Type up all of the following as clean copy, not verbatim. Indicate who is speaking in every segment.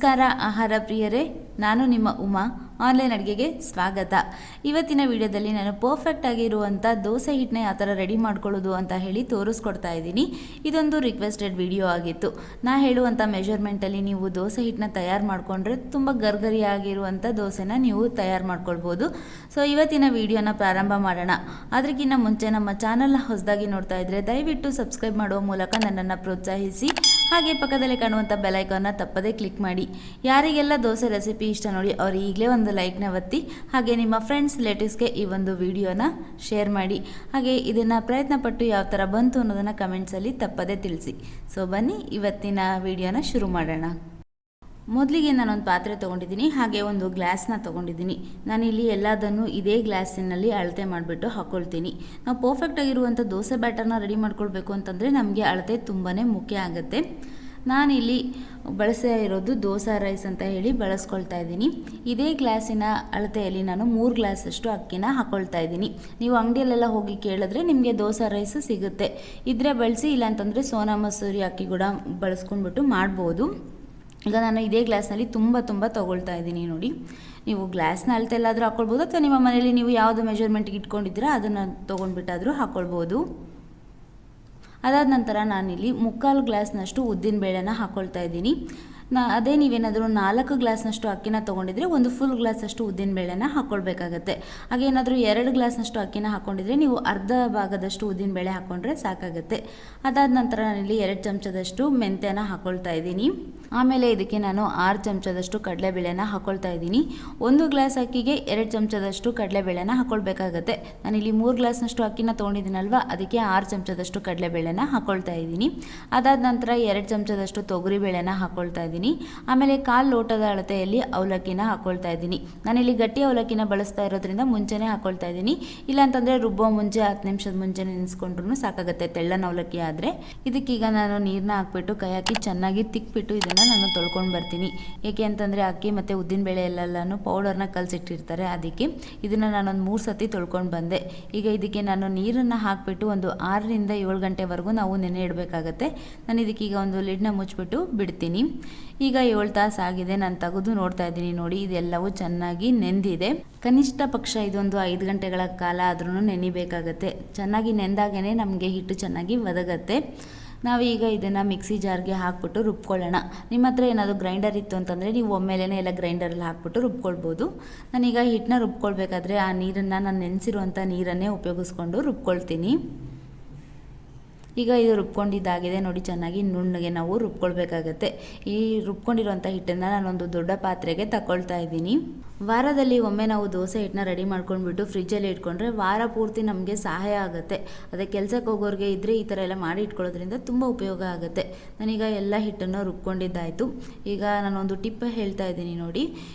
Speaker 1: ನಮಸ್ಕಾರ ಆಹಾರ ಪ್ರಿಯರೇ, ನಾನು ನಿಮ್ಮ ಉಮಾ. ಆನ್ಲೈನ್ ಅಡುಗೆಗೆ ಸ್ವಾಗತ. ಇವತ್ತಿನ ವಿಡಿಯೋದಲ್ಲಿ ನಾನು ಪರ್ಫೆಕ್ಟ್ ಆಗಿರುವಂಥ ದೋಸೆ ಹಿಟ್ಟನ್ನ ಯಾವ ಥರ ರೆಡಿ ಮಾಡ್ಕೊಳ್ಳೋದು ಅಂತ ಹೇಳಿ ತೋರಿಸ್ಕೊಡ್ತಾ ಇದ್ದೀನಿ. ಇದೊಂದು ರಿಕ್ವೆಸ್ಟೆಡ್ ವಿಡಿಯೋ ಆಗಿತ್ತು. ನಾ ಹೇಳುವಂಥ ಮೆಷರ್ಮೆಂಟಲ್ಲಿ ನೀವು ದೋಸೆ ಹಿಟ್ಟನ್ನ ತಯಾರು ಮಾಡಿಕೊಂಡ್ರೆ ತುಂಬ ಗರ್ಗರಿಯಾಗಿರುವಂಥ ದೋಸೆನ ನೀವು ತಯಾರು ಮಾಡ್ಕೊಳ್ಬೋದು. ಸೊ ಇವತ್ತಿನ ವಿಡಿಯೋನ ಪ್ರಾರಂಭ ಮಾಡೋಣ. ಅದಕ್ಕಿಂತ ಮುಂಚೆ ನಮ್ಮ ಚಾನಲ್ನ ಹೊಸದಾಗಿ ನೋಡ್ತಾ ಇದ್ದರೆ ದಯವಿಟ್ಟು ಸಬ್ಸ್ಕ್ರೈಬ್ ಮಾಡುವ ಮೂಲಕ ನನ್ನನ್ನು ಪ್ರೋತ್ಸಾಹಿಸಿ. ಹಾಗೆ ಪಕ್ಕದಲ್ಲಿ ಕಾಣುವಂಥ ಬೆಲ್ ಐಕಾನ್ನ ತಪ್ಪದೇ ಕ್ಲಿಕ್ ಮಾಡಿ. ಯಾರಿಗೆಲ್ಲ ದೋಸೆ ರೆಸಿಪಿ ಇಷ್ಟ ನೋಡಿ ಅವರು ಈಗಲೇ ಒಂದು ಲೈಕ್ನ ಒತ್ತಿ. ಹಾಗೆ ನಿಮ್ಮ ಫ್ರೆಂಡ್ಸ್ ರಿಲೇಟಿವ್ಸ್ಗೆ ಈ ಒಂದು ವಿಡಿಯೋನ ಶೇರ್ ಮಾಡಿ. ಹಾಗೆ ಇದನ್ನು ಪ್ರಯತ್ನಪಟ್ಟು ಯಾವ ಥರ ಬಂತು ಅನ್ನೋದನ್ನು ಕಮೆಂಟ್ಸಲ್ಲಿ ತಪ್ಪದೇ ತಿಳಿಸಿ. ಸೊ ಬನ್ನಿ ಇವತ್ತಿನ ವಿಡಿಯೋನ ಶುರು ಮಾಡೋಣ. ಮೊದಲಿಗೆ ನಾನೊಂದು ಪಾತ್ರೆ ತೊಗೊಂಡಿದ್ದೀನಿ, ಹಾಗೆ ಒಂದು ಗ್ಲಾಸ್ನ ತೊಗೊಂಡಿದ್ದೀನಿ. ನಾನಿಲ್ಲಿ ಎಲ್ಲದನ್ನು ಇದೇ ಗ್ಲಾಸಿನಲ್ಲಿ ಅಳತೆ ಮಾಡಿಬಿಟ್ಟು ಹಾಕ್ಕೊಳ್ತೀನಿ. ನಾವು ಪರ್ಫೆಕ್ಟಾಗಿರುವಂಥ ದೋಸೆ ಬ್ಯಾಟರ್ನ ರೆಡಿ ಮಾಡ್ಕೊಳ್ಬೇಕು ಅಂತಂದರೆ ನಮಗೆ ಅಳತೆ ತುಂಬಾ ಮುಖ್ಯ ಆಗುತ್ತೆ. ನಾನಿಲ್ಲಿ ಬಳಸ್ತಾ ಇರೋದು ದೋಸಾ ರೈಸ್ ಅಂತ ಹೇಳಿ ಬಳಸ್ಕೊಳ್ತಾ ಇದ್ದೀನಿ. ಇದೇ ಗ್ಲಾಸಿನ ಅಳತೆಯಲ್ಲಿ ನಾನು 3 ಗ್ಲಾಸಷ್ಟು ಅಕ್ಕಿನ ಹಾಕ್ಕೊಳ್ತಾ ಇದ್ದೀನಿ. ನೀವು ಅಂಗಡಿಯಲ್ಲೆಲ್ಲ ಹೋಗಿ ಕೇಳಿದ್ರೆ ನಿಮಗೆ ದೋಸಾ ರೈಸ್ ಸಿಗುತ್ತೆ. ಇದ್ರೆ ಬಳಸಿ, ಇಲ್ಲಾಂತಂದರೆ ಸೋನಾ ಮಸೂರಿ ಅಕ್ಕಿ ಕೂಡ ಬಳಸ್ಕೊಂಡ್ಬಿಟ್ಟು ಮಾಡ್ಬೋದು. ಈಗ ನಾನು ಇದೇ ಗ್ಲಾಸ್ನಲ್ಲಿ ತುಂಬ ತೊಗೊಳ್ತಾ ಇದ್ದೀನಿ ನೋಡಿ. ನೀವು ಗ್ಲಾಸ್ನ ಅಳತೆ ಎಲ್ಲಾದರೂ ಹಾಕ್ಕೊಳ್ಬೋದು, ಅಥವಾ ನಿಮ್ಮ ಮನೇಲಿ ನೀವು ಯಾವುದು ಮೆಜರ್ಮೆಂಟ್ಗೆ ಇಟ್ಕೊಂಡಿದ್ದೀರಾ ಅದನ್ನು ತೊಗೊಂಡ್ಬಿಟ್ಟಾದರೂ ಹಾಕ್ಕೊಳ್ಬೋದು. ಅದಾದ ನಂತರ ನಾನಿಲ್ಲಿ 3/4 ಗ್ಲಾಸ್ನಷ್ಟು ಉದ್ದಿನಬೇಳೆನ ಹಾಕ್ಕೊಳ್ತಾ ಇದ್ದೀನಿ. ಅದೇ ನೀವೇನಾದರೂ 4 ಗ್ಲಾಸ್ನಷ್ಟು ಅಕ್ಕಿನ ತೊಗೊಂಡಿದ್ರೆ ಒಂದು ಫುಲ್ ಗ್ಲಾಸಷ್ಟು ಉದ್ದಿನಬೇಳೆನ ಹಾಕ್ಕೊಳ್ಬೇಕಾಗತ್ತೆ. ಹಾಗೆ ಏನಾದರೂ 2 ಗ್ಲಾಸ್ನಷ್ಟು ಅಕ್ಕಿನ ಹಾಕ್ಕೊಂಡಿದ್ರೆ ನೀವು ಅರ್ಧ ಭಾಗದಷ್ಟು ಉದ್ದಿನಬೇಳೆ ಹಾಕ್ಕೊಂಡ್ರೆ ಸಾಕಾಗುತ್ತೆ. ಅದಾದ ನಂತರ ನಾನಿಲ್ಲಿ 2 ಚಮಚದಷ್ಟು ಮೆಂತ್ಯನ ಹಾಕ್ಕೊಳ್ತಾ ಇದ್ದೀನಿ. ಆಮೇಲೆ ಇದಕ್ಕೆ ನಾನು 6 ಚಮಚದಷ್ಟು ಕಡಲೆಬೇಳೆನ ಹಾಕ್ಕೊಳ್ತಾ ಇದ್ದೀನಿ. 1 ಗ್ಲಾಸ್ ಅಕ್ಕಿಗೆ 2 ಚಮಚದಷ್ಟು ಕಡಲೆಬೇಳೆನ ಹಾಕ್ಕೊಳ್ಬೇಕಾಗತ್ತೆ. ನಾನಿಲ್ಲಿ 3 ಗ್ಲಾಸ್ನಷ್ಟು ಅಕ್ಕಿನ ತೊಗೊಂಡಿದ್ದೀನಲ್ವ, ಅದಕ್ಕೆ 6 ಚಮಚದಷ್ಟು ಕಡಲೆಬೇಳೆನ ಹಾಕ್ಕೊಳ್ತಾ ಇದ್ದೀನಿ. ಅದಾದ ನಂತರ 2 ಚಮಚದಷ್ಟು ತೊಗರಿಬೇಳೆನ ಹಾಕ್ಕೊಳ್ತಾ ಇದ್ದೀನಿ. ಆಮೇಲೆ 1/4 ಲೋಟದ ಅಳತೆಯಲ್ಲಿ ಅವಲಕ್ಕಿನ ಹಾಕ್ಕೊಳ್ತಾ ಇದ್ದೀನಿ. ನಾನಿಲ್ಲಿ ಗಟ್ಟಿ ಅವಲಕ್ಕಿನ ಬಳಸ್ತಾ ಇರೋದ್ರಿಂದ ಮುಂಚೆನೇ ಹಾಕ್ಕೊಳ್ತಾ ಇದ್ದೀನಿ. ಇಲ್ಲಾಂತಂದರೆ ರುಬ್ಬೋ ಮುಂಚೆ 10 ನಿಮಿಷದ ಮುಂಚೆ ನೆನೆಸ್ಕೊಂಡ್ರೂ ಸಾಕಾಗುತ್ತೆ ತೆಳ್ಳನ ಅವಲಕ್ಕಿ ಆದರೆ. ಇದಕ್ಕೀಗ ನಾನು ನೀರನ್ನ ಹಾಕ್ಬಿಟ್ಟು ಕೈ ಹಾಕಿ ಚೆನ್ನಾಗಿ ತಿಕ್ಬಿಟ್ಟು ಇದನ್ನು ನಾನು ತೊಳ್ಕೊಂಡು ಬರ್ತೀನಿ. ಏಕೆ ಅಂತಂದರೆ ಅಕ್ಕಿ ಮತ್ತು ಉದ್ದಿನಬೇಳೆ ಎಲ್ಲನೂ ಪೌಡರ್ನ ಕಲಸಿಟ್ಟಿರ್ತಾರೆ, ಅದಕ್ಕೆ ಇದನ್ನು ನಾನೊಂದು 3 ಸತಿ ತೊಳ್ಕೊಂಡು ಬಂದೆ. ಈಗ ಇದಕ್ಕೆ ನಾನು ನೀರನ್ನು ಹಾಕಿಬಿಟ್ಟು ಒಂದು 6 ರಿಂದ 7 ಗಂಟೆವರೆಗೂ ನಾವು ನೆನೆ ಇಡಬೇಕಾಗತ್ತೆ. ನಾನು ಇದಕ್ಕೀಗ ಒಂದು ಲಿಡ್ನ ಮುಚ್ಚಿಬಿಟ್ಟು ಬಿಡ್ತೀನಿ. ಈಗ 7 ತಾಸು ಆಗಿದೆ. ನಾನು ತೆಗೆದು ನೋಡ್ತಾ ಇದ್ದೀನಿ ನೋಡಿ, ಇದೆಲ್ಲವೂ ಚೆನ್ನಾಗಿ ನೆಂದಿದೆ. ಕನಿಷ್ಠ ಪಕ್ಷ ಇದೊಂದು 5 ಗಂಟೆಗಳ ಕಾಲ ಆದ್ರೂ ನೆನಿಬೇಕಾಗತ್ತೆ. ಚೆನ್ನಾಗಿ ನೆಂದಾಗೇ ನಮಗೆ ಹಿಟ್ಟು ಚೆನ್ನಾಗಿ ಒದಗತ್ತೆ. ನಾವೀಗ ಇದನ್ನು ಮಿಕ್ಸಿ ಜಾರ್ಗೆ ಹಾಕ್ಬಿಟ್ಟು ರುಬ್ಕೊಳ್ಳೋಣ. ನಿಮ್ಮ ಹತ್ರ ಏನಾದರೂ ಗ್ರೈಂಡರ್ ಇತ್ತು ಅಂತಂದರೆ ನೀವು ಒಮ್ಮೆಲೇ ಎಲ್ಲ ಗ್ರೈಂಡರಲ್ಲಿ ಹಾಕ್ಬಿಟ್ಟು ರುಬ್ಕೊಳ್ಬೋದು. ನಾನೀಗ ಹಿಟ್ಟನ್ನ ರುಬ್ಕೊಳ್ಬೇಕಾದ್ರೆ ಆ ನೀರನ್ನು ನಾನು ನೆನೆಸಿರುವಂಥ ನೀರನ್ನೇ ಉಪಯೋಗಿಸ್ಕೊಂಡು ರುಬ್ಕೊಳ್ತೀನಿ. ಈಗ ಇದು ರುಬ್ಕೊಂಡಿದ್ದಾಗಿದೆ ನೋಡಿ, ಚೆನ್ನಾಗಿ ನುಣ್ಣಗೆ ನಾವು ರುಬ್ಕೊಳ್ಬೇಕಾಗತ್ತೆ. ಈ ರುಬ್ಕೊಂಡಿರೋಂಥ ಹಿಟ್ಟನ್ನು ನಾನೊಂದು ದೊಡ್ಡ ಪಾತ್ರೆಗೆ ತಗೊಳ್ತಾ ಇದ್ದೀನಿ. ವಾರದಲ್ಲಿ ಒಮ್ಮೆ ನಾವು ದೋಸೆ ಹಿಟ್ಟನ್ನ ರೆಡಿ ಮಾಡ್ಕೊಂಡ್ಬಿಟ್ಟು ಫ್ರಿಜ್ಜಲ್ಲಿ ಇಟ್ಕೊಂಡ್ರೆ ವಾರ ಪೂರ್ತಿ ನಮಗೆ ಸಹಾಯ ಆಗುತ್ತೆ. ಅದೇ ಕೆಲಸಕ್ಕೆ ಹೋಗೋರಿಗೆ ಇದ್ದರೆ ಈ ಥರ ಎಲ್ಲ ಮಾಡಿ ಇಟ್ಕೊಳ್ಳೋದ್ರಿಂದ ತುಂಬ ಉಪಯೋಗ ಆಗುತ್ತೆ. ನಾನೀಗ ಎಲ್ಲ ಹಿಟ್ಟನ್ನು ರುಬ್ಕೊಂಡಿದ್ದಾಯಿತು. ಈಗ ನಾನೊಂದು ಟಿಪ್ ಹೇಳ್ತಾ ಇದ್ದೀನಿ ನೋಡಿ.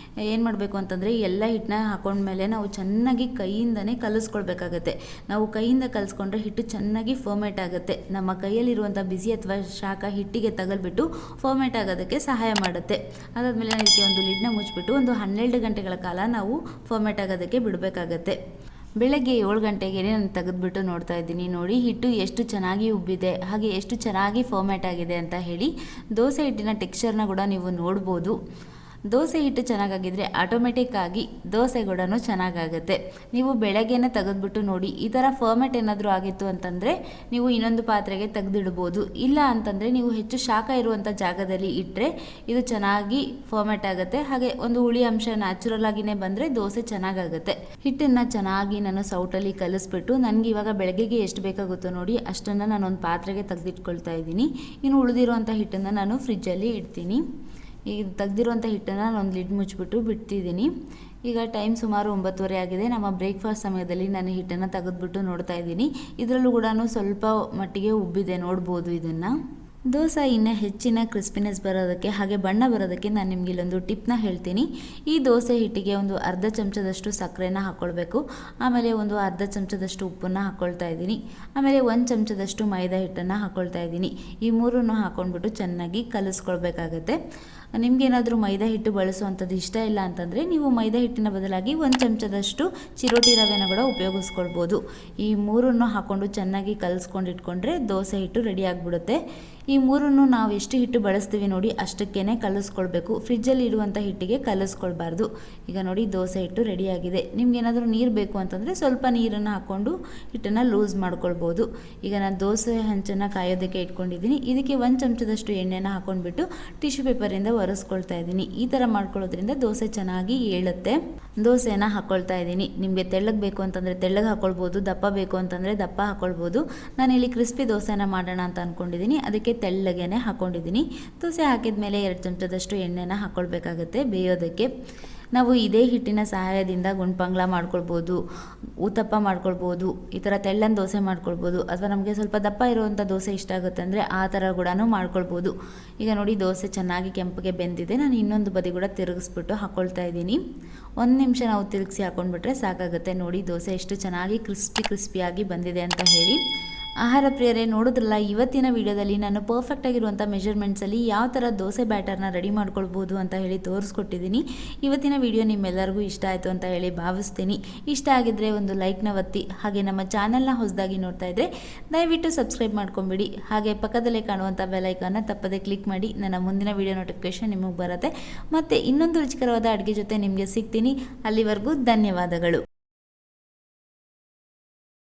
Speaker 1: ಏನು ಮಾಡಬೇಕು ಅಂತಂದರೆ ಎಲ್ಲ ಹಿಟ್ಟನ್ನ ಹಾಕೊಂಡ್ಮೇಲೆ ನಾವು ಚೆನ್ನಾಗಿ ಕೈಯಿಂದನೇ ಕಲಿಸ್ಕೊಳ್ಬೇಕಾಗತ್ತೆ. ನಾವು ಕೈಯಿಂದ ಕಲಿಸ್ಕೊಂಡ್ರೆ ಹಿಟ್ಟು ಚೆನ್ನಾಗಿ ಫರ್ಮೇಟ್ ಆಗುತ್ತೆ. ನಮ್ಮ ಕೈಯಲ್ಲಿರುವಂಥ ಬಿಸಿ ಅಥವಾ ಶಾಖ ಹಿಟ್ಟಿಗೆ ತಗಲ್ಬಿಟ್ಟು ಫರ್ಮೇಟ್ ಆಗೋದಕ್ಕೆ ಸಹಾಯ ಮಾಡುತ್ತೆ. ಅದಾದಮೇಲೆ ಇದಕ್ಕೆ ಒಂದು ಲಿಡ್ನ ಮುಚ್ಚಿಬಿಟ್ಟು ಒಂದು 12 ಗಂಟೆಗಳ ಕಾಲ ನಾವು ಫರ್ಮೇಟ್ ಆಗೋದಕ್ಕೆ ಬಿಡಬೇಕಾಗತ್ತೆ. ಬೆಳಗ್ಗೆ 7 ಗಂಟೆಗೆ ನಾನು ತೆಗೆದುಬಿಟ್ಟು ನೋಡ್ತಾ ಇದ್ದೀನಿ ನೋಡಿ, ಹಿಟ್ಟು ಎಷ್ಟು ಚೆನ್ನಾಗಿ ಉಬ್ಬಿದೆ, ಹಾಗೆ ಎಷ್ಟು ಚೆನ್ನಾಗಿ ಫರ್ಮೇಟ್ ಆಗಿದೆ ಅಂತ ಹೇಳಿ. ದೋಸೆ ಹಿಟ್ಟಿನ ಟೆಕ್ಸ್ಚರ್ನ ಕೂಡ ನೀವು ನೋಡ್ಬೋದು. ದೋಸೆ ಹಿಟ್ಟು ಚೆನ್ನಾಗಾಗಿದ್ದರೆ ಆಟೋಮೆಟಿಕ್ ಆಗಿ ದೋಸೆ ಕೂಡ ಚೆನ್ನಾಗಾಗುತ್ತೆ. ನೀವು ಬೆಳಗ್ಗೆನೇ ತೆಗೆದುಬಿಟ್ಟು ನೋಡಿ, ಈ ಥರ ಫರ್ಮೇಟ್ ಏನಾದರೂ ಆಗಿತ್ತು ಅಂತಂದರೆ ನೀವು ಇನ್ನೊಂದು ಪಾತ್ರೆಗೆ ತೆಗೆದಿಡ್ಬೋದು. ಇಲ್ಲ ಅಂತಂದರೆ ನೀವು ಹೆಚ್ಚು ಶಾಖ ಇರುವಂಥ ಜಾಗದಲ್ಲಿ ಇಟ್ಟರೆ ಇದು ಚೆನ್ನಾಗಿ ಫರ್ಮೇಟ್ ಆಗುತ್ತೆ. ಹಾಗೆ ಒಂದು ಹುಳಿ ಅಂಶ ನ್ಯಾಚುರಲ್ ಆಗಿನೇ ಬಂದರೆ ದೋಸೆ ಚೆನ್ನಾಗಾಗುತ್ತೆ. ಹಿಟ್ಟನ್ನು ಚೆನ್ನಾಗಿ ನಾನು ಸೌಟಲ್ಲಿ ಕಲಿಸ್ಬಿಟ್ಟು ನನಗೆ ಇವಾಗ ಬೆಳಗ್ಗೆಗೆ ಎಷ್ಟು ಬೇಕಾಗುತ್ತೋ ನೋಡಿ ಅಷ್ಟನ್ನು ನಾನೊಂದು ಪಾತ್ರೆಗೆ ತೆಗೆದಿಟ್ಕೊಳ್ತಾ ಇದ್ದೀನಿ. ಇನ್ನು ಉಳಿದಿರುವಂಥ ಹಿಟ್ಟನ್ನು ನಾನು ಫ್ರಿಜ್ಜಲ್ಲಿ ಇಡ್ತೀನಿ. ಈಗ ತೆಗ್ದಿರುವಂಥ ಹಿಟ್ಟನ್ನು ನಾನು ಒಂದು ಲಿಡ್ ಮುಚ್ಚಿಬಿಟ್ಟು ಬಿಡ್ತಿದ್ದೀನಿ. ಈಗ ಟೈಮ್ ಸುಮಾರು 9:30 ಆಗಿದೆ. ನಮ್ಮ ಬ್ರೇಕ್ಫಾಸ್ಟ್ ಸಮಯದಲ್ಲಿ ನಾನು ಹಿಟ್ಟನ್ನು ತೆಗೆದುಬಿಟ್ಟು ನೋಡ್ತಾ ಇದ್ದೀನಿ. ಇದರಲ್ಲೂ ಕೂಡ ಸ್ವಲ್ಪ ಮಟ್ಟಿಗೆ ಉಬ್ಬಿದೆ, ನೋಡ್ಬೋದು ಇದನ್ನು. ದೋಸೆ ಇನ್ನೂ ಹೆಚ್ಚಿನ ಕ್ರಿಸ್ಪಿನೆಸ್ ಬರೋದಕ್ಕೆ ಹಾಗೆ ಬಣ್ಣ ಬರೋದಕ್ಕೆ ನಾನು ನಿಮಗೆ ಇಲ್ಲೊಂದು ಟಿಪ್ನ ಹೇಳ್ತೀನಿ. ಈ ದೋಸೆ ಹಿಟ್ಟಿಗೆ ಒಂದು ಅರ್ಧ ಚಮಚದಷ್ಟು ಸಕ್ಕರೆನ ಹಾಕ್ಕೊಳ್ಬೇಕು. ಆಮೇಲೆ ಒಂದು ಅರ್ಧ ಚಮಚದಷ್ಟು ಉಪ್ಪನ್ನು ಹಾಕ್ಕೊಳ್ತಾ ಇದ್ದೀನಿ. ಆಮೇಲೆ 1 ಚಮಚದಷ್ಟು ಮೈದಾ ಹಿಟ್ಟನ್ನು ಹಾಕ್ಕೊಳ್ತಾ ಇದ್ದೀನಿ. ಈ ಮೂರನ್ನು ಹಾಕ್ಕೊಂಡ್ಬಿಟ್ಟು ಚೆನ್ನಾಗಿ ಕಲಿಸ್ಕೊಳ್ಬೇಕಾಗತ್ತೆ. ನಿಮಗೇನಾದರೂ ಮೈದಾ ಹಿಟ್ಟು ಬಳಸುವಂಥದ್ದು ಇಷ್ಟ ಇಲ್ಲ ಅಂತಂದರೆ ನೀವು ಮೈದಾ ಹಿಟ್ಟಿನ ಬದಲಾಗಿ 1 ಚಮಚದಷ್ಟು ಚಿರೋಟಿ ರವೆನ ಕೂಡ ಉಪಯೋಗಿಸ್ಕೊಳ್ಬೋದು. ಈ ಮೂರನ್ನು ಹಾಕ್ಕೊಂಡು ಚೆನ್ನಾಗಿ ಕಲಿಸ್ಕೊಂಡು ಇಟ್ಕೊಂಡ್ರೆ ದೋಸೆ ಹಿಟ್ಟು ರೆಡಿ ಆಗಿಬಿಡುತ್ತೆ. ಈ ಮೂರನ್ನು ನಾವು ಎಷ್ಟು ಹಿಟ್ಟು ಬಳಸ್ತೀವಿ ನೋಡಿ ಅಷ್ಟಕ್ಕೇ ಕಲಿಸ್ಕೊಳ್ಬೇಕು. ಫ್ರಿಜ್ಜಲ್ಲಿ ಇರುವಂಥ ಹಿಟ್ಟಿಗೆ ಕಲಿಸ್ಕೊಳ್ಬಾರ್ದು. ಈಗ ನೋಡಿ ದೋಸೆ ಹಿಟ್ಟು ರೆಡಿಯಾಗಿದೆ. ನಿಮ್ಗೇನಾದರೂ ನೀರು ಬೇಕು ಅಂತಂದರೆ ಸ್ವಲ್ಪ ನೀರನ್ನು ಹಾಕ್ಕೊಂಡು ಹಿಟ್ಟನ್ನು ಲೂಸ್ ಮಾಡ್ಕೊಳ್ಬೋದು. ಈಗ ನಾನು ದೋಸೆ ಹಂಚನ್ನು ಕಾಯೋದಕ್ಕೆ ಇಟ್ಕೊಂಡಿದ್ದೀನಿ. ಇದಕ್ಕೆ 1 ಚಮಚದಷ್ಟು ಎಣ್ಣೆನ ಹಾಕ್ಕೊಂಡ್ಬಿಟ್ಟು ಟಿಶ್ಯೂ ಪೇಪರಿಂದ ಒರೆಸ್ಕೊಳ್ತಾ ಇದ್ದೀನಿ. ಈ ಥರ ಮಾಡ್ಕೊಳ್ಳೋದ್ರಿಂದ ದೋಸೆ ಚೆನ್ನಾಗಿ ಏಳುತ್ತೆ. ದೋಸೆನ ಹಾಕ್ಕೊಳ್ತಾ ಇದ್ದೀನಿ. ನಿಮಗೆ ತೆಳ್ಳಗೆ ಬೇಕು ಅಂತಂದರೆ ತೆಳ್ಳಗೆ ಹಾಕ್ಕೊಳ್ಬೋದು, ದಪ್ಪ ಬೇಕು ಅಂತಂದರೆ ದಪ್ಪ ಹಾಕ್ಕೊಳ್ಬೋದು. ನಾನಿಲ್ಲಿ ಕ್ರಿಸ್ಪಿ ದೋಸೆನ ಮಾಡೋಣ ಅಂತ ಅಂದ್ಕೊಂಡಿದ್ದೀನಿ, ಅದಕ್ಕೆ ತೆಳ್ಳಗೇನೆ ಹಾಕ್ಕೊಂಡಿದ್ದೀನಿ. ದೋಸೆ ಹಾಕಿದ ಮೇಲೆ 2 ಚಮಚದಷ್ಟು ಎಣ್ಣೆನ ಹಾಕ್ಕೊಳ್ಬೇಕಾಗತ್ತೆ ಬೇಯೋದಕ್ಕೆ. ನಾವು ಇದೇ ಹಿಟ್ಟಿನ ಸಹಾಯದಿಂದ ಗುಂಡ್ಪಂಗ್ಲ ಮಾಡ್ಕೊಳ್ಬೋದು, ಊತಪ್ಪ ಮಾಡ್ಕೊಳ್ಬೋದು, ಈ ಥರ ತೆಳ್ಳನ ದೋಸೆ ಮಾಡ್ಕೊಳ್ಬೋದು. ಅಥವಾ ನಮಗೆ ಸ್ವಲ್ಪ ದಪ್ಪ ಇರುವಂಥ ದೋಸೆ ಇಷ್ಟ ಆಗುತ್ತೆ ಅಂದರೆ ಆ ಥರ ಕೂಡ ಮಾಡ್ಕೊಳ್ಬೋದು. ಈಗ ನೋಡಿ ದೋಸೆ ಚೆನ್ನಾಗಿ ಕೆಂಪಗೆ ಬೆಂದಿದೆ. ನಾನು ಇನ್ನೊಂದು ಬದಿ ಕೂಡ ತಿರುಗಿಸ್ಬಿಟ್ಟು ಹಾಕ್ಕೊಳ್ತಾ ಇದ್ದೀನಿ. 1 ನಿಮಿಷ ನಾವು ತಿರುಗಿಸಿ ಹಾಕ್ಕೊಂಡ್ಬಿಟ್ರೆ ಸಾಕಾಗುತ್ತೆ. ನೋಡಿ ದೋಸೆ ಎಷ್ಟು ಚೆನ್ನಾಗಿ ಕ್ರಿಸ್ಪಿಯಾಗಿ ಬಂದಿದೆ ಅಂತ ಹೇಳಿ. ಆಹಾರ ಪ್ರಿಯರೇ, ನೋಡಿದ್ರಲ್ಲ ಇವತ್ತಿನ ವಿಡಿಯೋದಲ್ಲಿ ನಾನು ಪರ್ಫೆಕ್ಟ್ ಆಗಿರುವಂಥ ಮೆಷರ್ಮೆಂಟ್ಸಲ್ಲಿ ಯಾವ ಥರ ದೋಸೆ ಬ್ಯಾಟರ್ನ ರೆಡಿ ಮಾಡ್ಕೊಳ್ಬೋದು ಅಂತ ಹೇಳಿ ತೋರಿಸ್ಕೊಟ್ಟಿದ್ದೀನಿ. ಇವತ್ತಿನ ವಿಡಿಯೋ ನಿಮ್ಮೆಲ್ಲರಿಗೂ ಇಷ್ಟ ಆಯಿತು ಅಂತ ಹೇಳಿ ಭಾವಿಸ್ತೀನಿ. ಇಷ್ಟ ಆಗಿದ್ದರೆ ಒಂದು ಲೈಕ್ನ ಒತ್ತಿ. ಹಾಗೆ ನಮ್ಮ ಚಾನಲ್ನ ಹೊಸದಾಗಿ ನೋಡ್ತಾ ಇದ್ದರೆ ದಯವಿಟ್ಟು ಸಬ್ಸ್ಕ್ರೈಬ್ ಮಾಡ್ಕೊಂಬಿಡಿ. ಹಾಗೆ ಪಕ್ಕದಲ್ಲೇ ಕಾಣುವಂಥ ಬೆಲ್ ಐಕಾನ್ನ ತಪ್ಪದೆ ಕ್ಲಿಕ್ ಮಾಡಿ. ನನ್ನ ಮುಂದಿನ ವಿಡಿಯೋ ನೋಟಿಫಿಕೇಷನ್ ನಿಮಗೆ ಬರುತ್ತೆ. ಮತ್ತು ಇನ್ನೊಂದು ರುಚಿಕರವಾದ ಅಡುಗೆ ಜೊತೆ ನಿಮಗೆ ಸಿಗ್ತೀನಿ. ಅಲ್ಲಿವರೆಗೂ ಧನ್ಯವಾದಗಳು.